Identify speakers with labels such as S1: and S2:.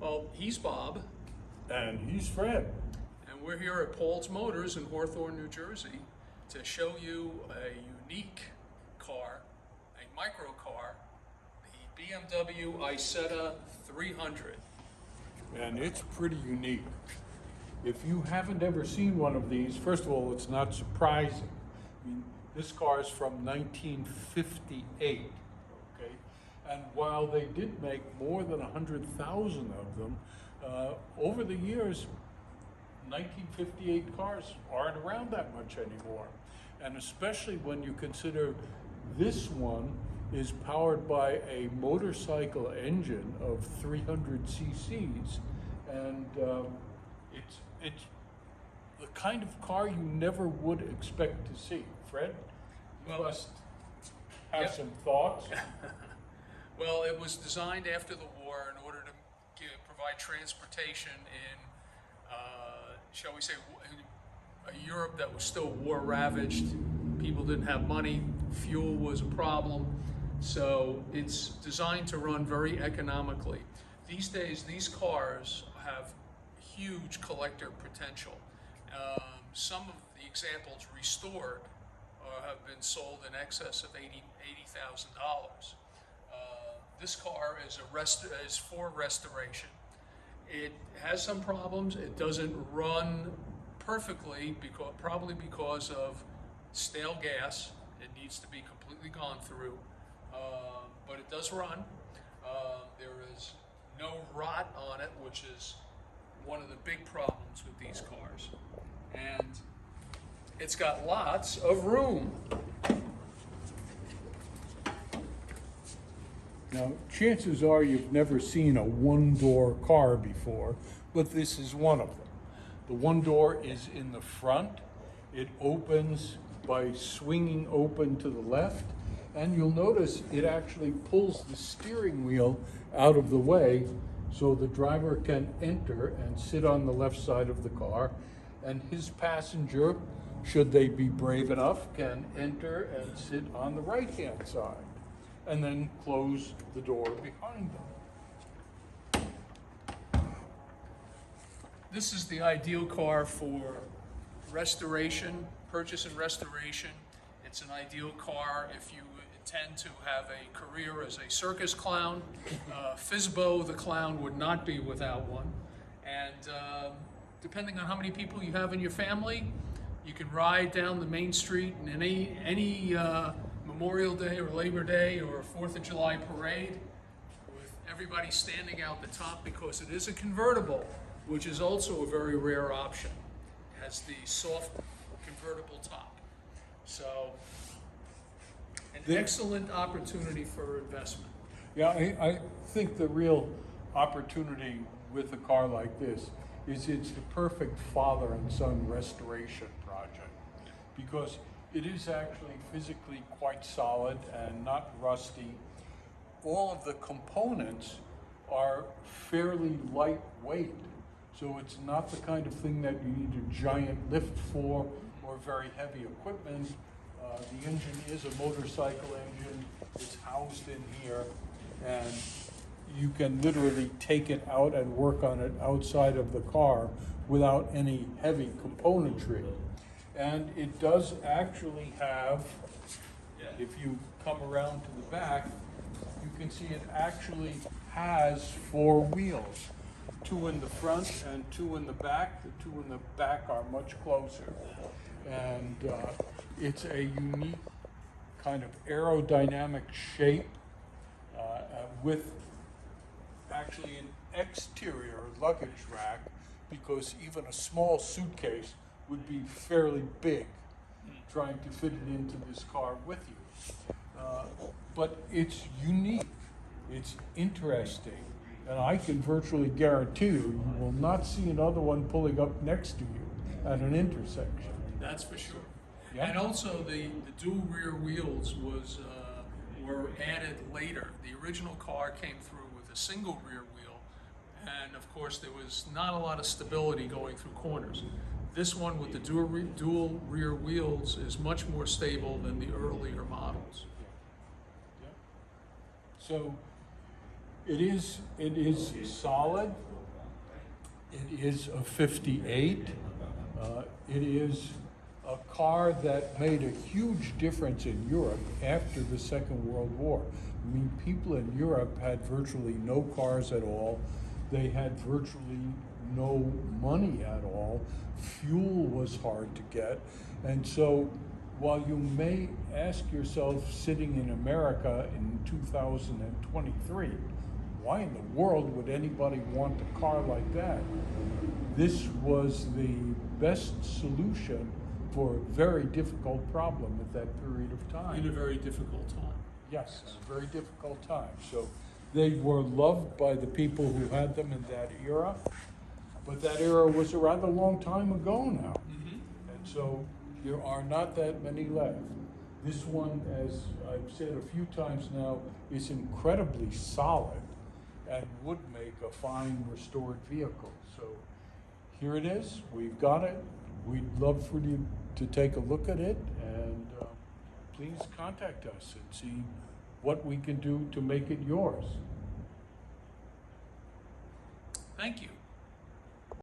S1: Well, he's Bob,
S2: And he's Fred.
S1: and we're here at Paul's Motors in Hawthorne, New Jersey, to show you a unique car, a micro car, the BMW Isetta 300.
S2: And it's pretty unique. If you haven't ever seen one of these, first of all, it's not surprising. I mean, this car is from 1958, okay? And while they did make more than 100,000 of them, over the years, 1958 cars aren't around that much anymore. And especially when you consider this one is powered by a motorcycle engine of 300 cc's, and it's the kind of car you never would expect to see. Fred, you
S1: Well,
S2: must have
S1: yep.
S2: some thoughts.
S1: Well, it was designed after the war in order to provide transportation in, shall we say, a Europe that was still war-ravaged. People didn't have money, fuel was a problem, so it's designed to run very economically. These days, these cars have huge collector potential. Some of the examples restored have been sold in excess of $80,000. This car is for restoration. It has some problems. It doesn't run perfectly, probably because of stale gas. It needs to be completely gone through, but it does run. There is no rot on it, which is one of the big problems with these cars. And it's got lots of room.
S2: Now, chances are you've never seen a one-door car before, but this is one of them. The one door is in the front. It opens by swinging open to the left, and you'll notice it actually pulls the steering wheel out of the way so the driver can enter and sit on the left side of the car, and his passenger, should they be brave enough, can enter and sit on the right-hand side, and then close the door behind them.
S1: This is the ideal car for restoration, purchase and restoration. It's an ideal car if you intend to have a career as a circus clown. Fizbo the clown would not be without one. And depending on how many people you have in your family, you can ride down the main street in any Memorial Day or Labor Day or 4th of July parade with everybody standing out the top, because it is a convertible, which is also a very rare option. It has the soft convertible top. So, an excellent opportunity for investment.
S2: Yeah, I think the real opportunity with a car like this is it's the perfect father and son restoration project, because it is actually physically quite solid and not rusty. All of the components are fairly lightweight, so it's not the kind of thing that you need a giant lift for or very heavy equipment. The engine is a motorcycle engine. It's housed in here, and you can literally take it out and work on it outside of the car without any heavy componentry. And it does actually have, if you come around to the back, you can see it actually has 4 wheels. 2 in the front and 2 in the back. The 2 in the back are much closer. And it's a unique kind of aerodynamic shape with actually an exterior luggage rack, because even a small suitcase would be fairly big trying to fit it into this car with you. But it's unique, it's interesting, and I can virtually guarantee you will not see another one pulling up next to you at an intersection.
S1: That's for sure.
S2: Yeah.
S1: And also the dual rear wheels were added later. The original car came through with a single rear wheel, and of course there was not a lot of stability going through corners. This one with the dual rear wheels is much more stable than the earlier models.
S2: So It is solid. It is a 58. It is a car that made a huge difference in Europe after the Second World War. I mean, people in Europe had virtually no cars at all. They had virtually no money at all. Fuel was hard to get. And so while you may ask yourself, sitting in America in 2023, why in the world would anybody want a car like that? This was the best solution for a very difficult problem at that period of time.
S1: In a very difficult time.
S2: Yes, a very difficult time. So they were loved by the people who had them in that era, but that era was a rather long time ago now. And so there are not that many left. This one, as I've said a few times now, is incredibly solid and would make a fine restored vehicle. So here it is, we've got it. We'd love for you to take a look at it, and please contact us and see what we can do to make it yours.
S1: Thank you.